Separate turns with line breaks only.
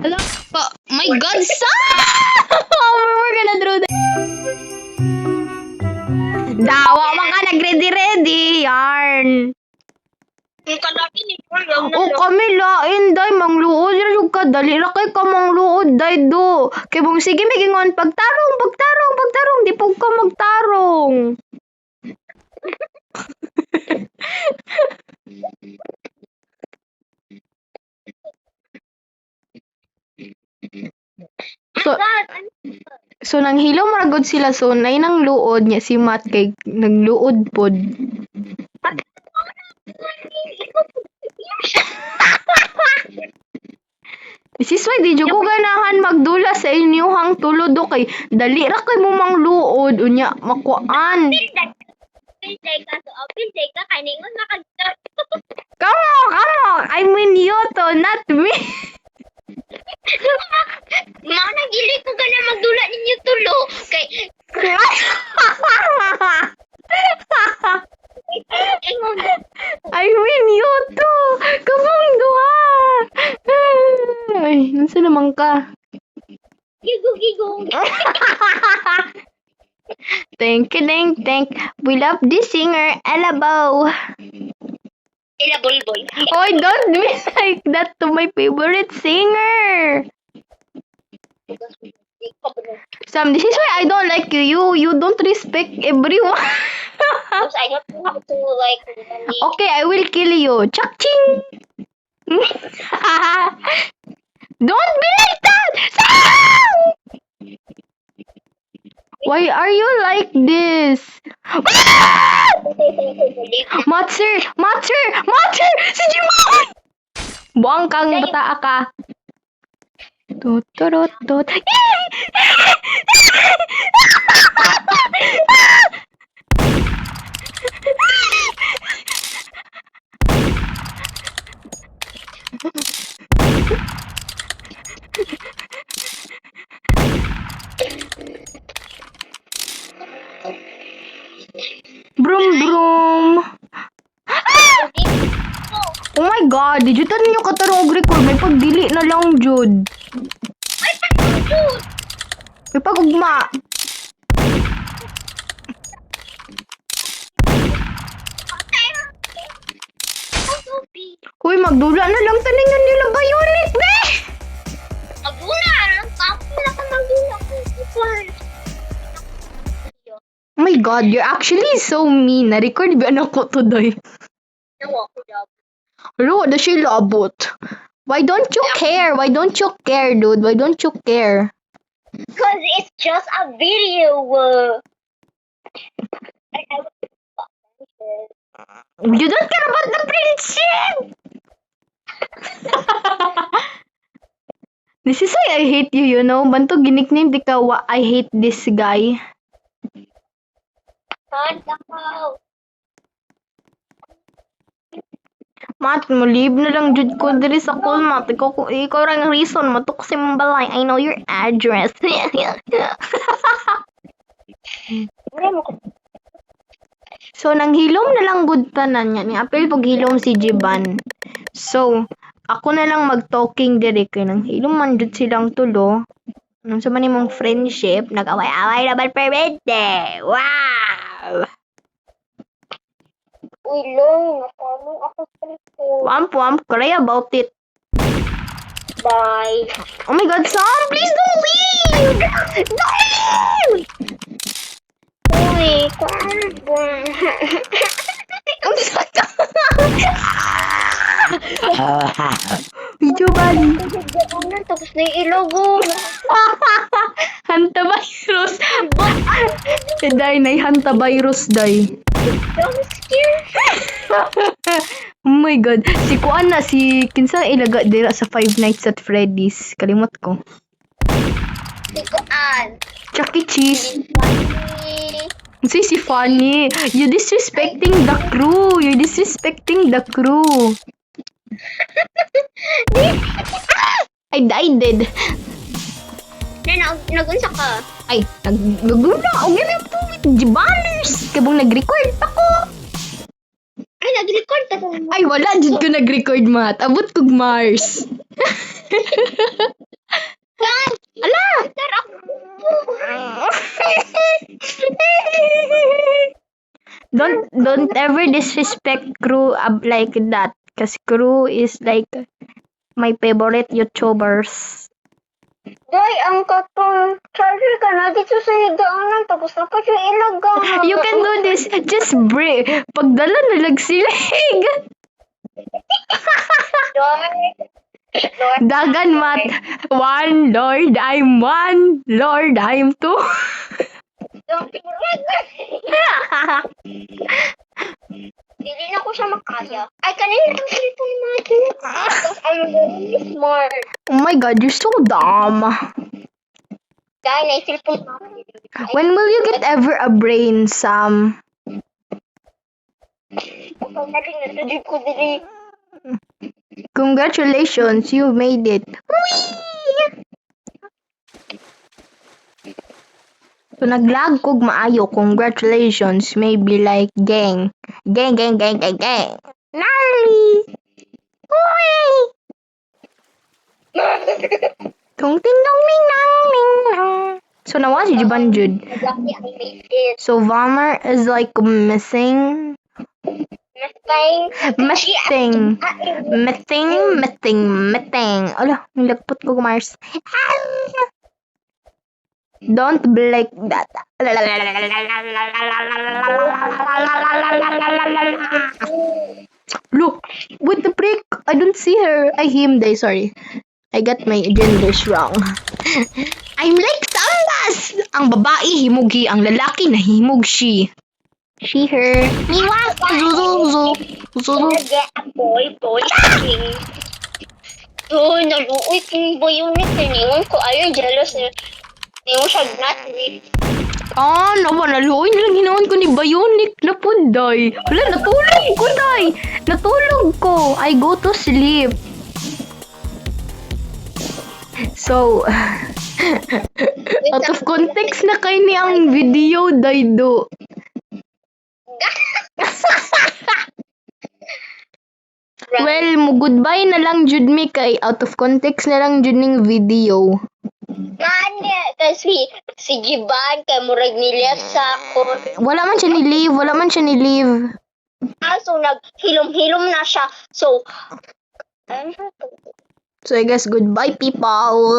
Hello? My God, son! We're gonna draw that. Dawa man ka, nag-ready-ready. Yarn.
Yung kalaki ni Paul,
O kami lain, day. Mangluod. Yung kadali ra kay ka mangluod, day, do. Kay mong sige, magingon. Pagtarong. Di po ka magtarong. So nang hilaw maragod sila, so nay nang luod niya si Matt kay nagluod pod. This is why di jud ko ganahan magdula sa inyong tulod do kay dali ra kay mo mangluod unya makuan.
Pilday ka, kaningon nakagdap.
Kamo, I mean you to, not me.
Mga nagili ko ka na magdula ninyo tulo. Kay, ingon.
I mean you to. Kamong duha. Ay, nasa naman ka?
Gigo.
Thank. We love this singer, Alabo.
Ila bulbul.
Oh, don't be like that to my favorite singer. Sam, this is why I don't like you. You don't respect everyone.
Because I don't know how to like really.
Okay, I will kill you. Chak-ching. Don't be like that. Sam! Why are you like this? Matser! Si Jimon! Buang kang bata ka. Tot. Brum. Oh my God, digital ninyo katarong record. May pagdili na lang, Jud. May pagugma. Uy, magdula na lang taningan nila Bionet, be!
Magdula lang. Tapos na ka magdula.
Oh my God, you're actually so mean. Na-record ba na ko today?
Nawa ko daw.
Hello, na siya labot. Why don't you care, dude? Why don't you care?
Because it's just a video.
You don't care about the friendship! This is why I hate you, you know? Banto ginikname di ka, I hate this guy. Mat, malib na lang jud ko diri sa call, Mat. Ikaw rang reason, matok si balay. I know your address. So, nang hilom na lang gud tanan niya. Ni apel pag hilom si Jiban. So, ako na lang mag-talking diri kay nang hilom man jud silang tulo. Nung sa man imong friendship, nag-away-away na per birthday. Wow!
Uy, long. Natanong ako sa likod.
Wamp, cry about it.
Bye.
Oh my God, Sam, please don't leave! Don't leave!
Uy, karbon.
Video bali.
Tapos na yung ilogo.
Hantavirus. Day, nay hantavirus, day.
I'm scared.
Oh my God. Si Kuan na, si kinsa ilaga dira sa Five Nights at Freddy's. Kalimot ko.
Sikuan.
Chuck E. Cheese.
Funny.
Si Funny. You disrespecting the crew. You're disrespecting the crew. I died.
Nagunsa ka.
Ay, nagugula. O ganyan po. Jibanners. Kabang nag-record ako.
Ay, nag-record ka.
Ay, wala. Did ko nag-record, Mat. Abot kog Mars. don't ever disrespect crew like that. Cause crew is like my favorite YouTubers.
Day, ang katong charger ka na dito sa higaanan. Tapos na pa yung ilagang.
You can do this. Just break. Pagdala na lang sila. Dagan mat. One, Lord, I'm one. Lord, I'm two.
Hindi na ko siya makaya. Ay, kanina ang cellphone ni Mati. Because I'm very smart.
Oh my God, you're so dumb.
Dahil na yung cellphone mo.
When will you get ever a brain, Sam?
Kapag natin nasudid ko dili.
Congratulations, you made it. Whee! So naglag kog maayo. Congratulations. Maybe like gang. Gang. Gnarly. Whee! Tung ting dong ming nang ming nang. So nawa si Jiban Jud.
Lucky I made it.
So Valmer is like missing. Missing. Ala, nilagpot ko Mars. Don't blake that. Look, with the break, I don't see her. I him day, sorry. I got my genders wrong. I'm like Sambas! Ang babae himugi, ang lalaki na himog she. She, her. Niwa! Zuzu.
Get a boy king. Oh, naluoy king boy yung nitingon ko. Ayaw jealous na. Hindi mo siya natin.
Ah, nawa, naluoy nilang hinawan ko ni Bionic na po, day. Wala, natulog ko, day. Natulog ko. I go to sleep. So, out of context na kayo ni ang video, day, do. Well, mo goodbye na lang jud mi kay out of context na lang jud ning video.
Kanya, kasi si Jiban kay murag niliyap sa ako.
Wala man siya ni leave.
So, naghilom-hilom na siya. So,
So I guess goodbye people.